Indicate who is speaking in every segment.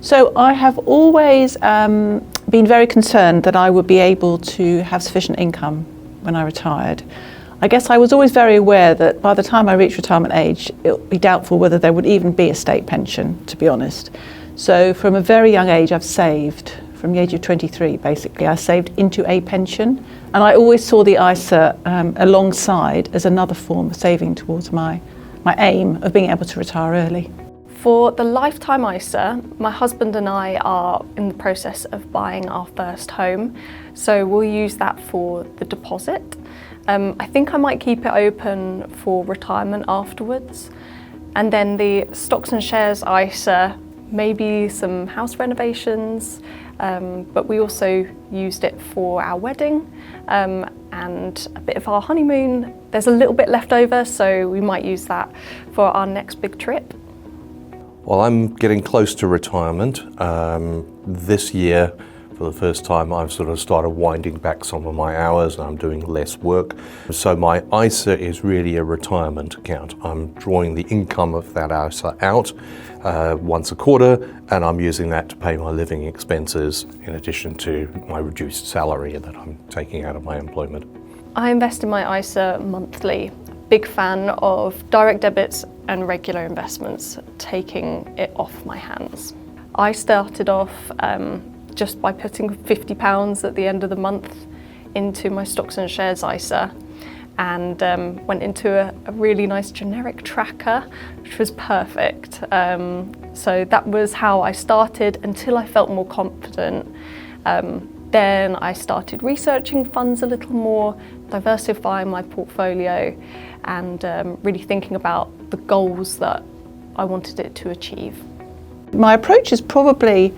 Speaker 1: So I have always been very concerned that I would be able to have sufficient income when I retired. I guess I was always very aware that by the time I reached retirement age, it would be doubtful whether there would even be a state pension, to be honest. So from a very young age, I've saved. From the age of 23, basically, I saved into a pension. And I always saw the ISA alongside as another form of saving towards my aim of being able to retire early.
Speaker 2: For the lifetime ISA, my husband and I are in the process of buying our first home, so we'll use that for the deposit. I think I might keep it open for retirement afterwards. And then the stocks and shares ISA, maybe some house renovations, but we also used it for our wedding and a bit of our honeymoon. There's a little bit left over, so we might use that for our next big trip.
Speaker 3: Well, I'm getting close to retirement. This year, for the first time, I've sort of started winding back some of my hours and I'm doing less work. So my ISA is really a retirement account. I'm drawing the income of that ISA out once a quarter, and I'm using that to pay my living expenses in addition to my reduced salary that I'm taking out of my employment.
Speaker 2: I invest in my ISA monthly. Big fan of direct debits and regular investments, taking it off my hands. I started off just by putting £50 at the end of the month into my stocks and shares ISA, and went into a really nice generic tracker, which was perfect. So that was how I started until I felt more confident. Then I started researching funds a little more, diversifying my portfolio, and really thinking about the goals that I wanted it to achieve.
Speaker 1: My approach is probably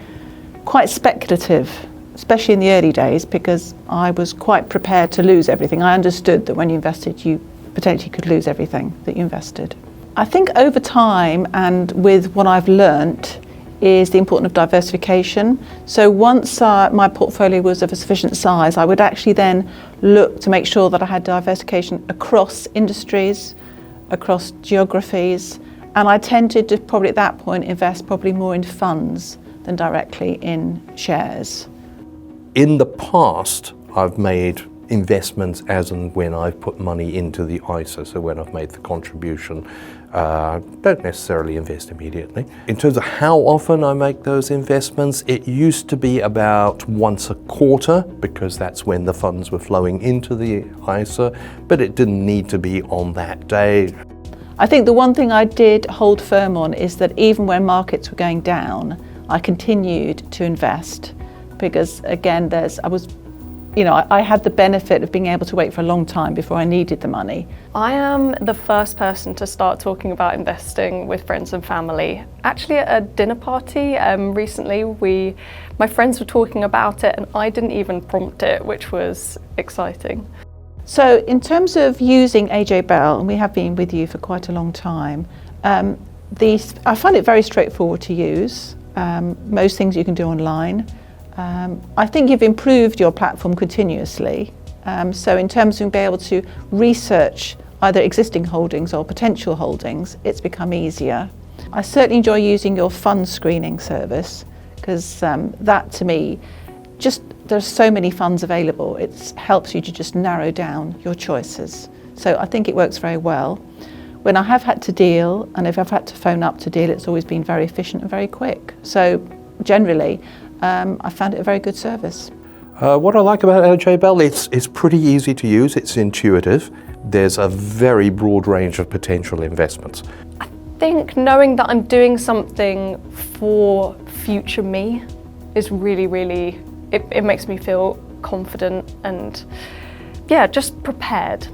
Speaker 1: quite speculative, especially in the early days, because I was quite prepared to lose everything. I understood that when you invested, you potentially could lose everything that you invested. I think over time, and with what I've learnt, is the importance of diversification. So once my portfolio was of a sufficient size, I would actually then look to make sure that I had diversification across industries, across geographies, and I tended to probably at that point invest probably more in funds than directly in shares.
Speaker 3: In the past, I've made investments as and when I've put money into the ISA, so when I've made the contribution. Don't necessarily invest immediately. In terms of how often I make those investments, it used to be about once a quarter, because that's when the funds were flowing into the ISA, but it didn't need to be on that day.
Speaker 1: I think the one thing I did hold firm on is that even when markets were going down, I continued to invest, because again, I had the benefit of being able to wait for a long time before I needed the money.
Speaker 2: I am the first person to start talking about investing with friends and family. Actually, at a dinner party recently, my friends were talking about it and I didn't even prompt it, which was exciting.
Speaker 1: So in terms of using AJ Bell, and we have been with you for quite a long time, I find it very straightforward to use. Most things you can do online. I think you've improved your platform continuously. So in terms of being able to research either existing holdings or potential holdings, it's become easier. I certainly enjoy using your fund screening service, because that to me, there's so many funds available, it helps you to just narrow down your choices. So I think it works very well. When I have had to deal, and if I've had to phone up to deal, it's always been very efficient and very quick. So generally, I found it a very good service.
Speaker 3: What I like about AJ Bell, it's pretty easy to use, it's intuitive. There's a very broad range of potential investments.
Speaker 2: I think knowing that I'm doing something for future me is really, it makes me feel confident and just prepared.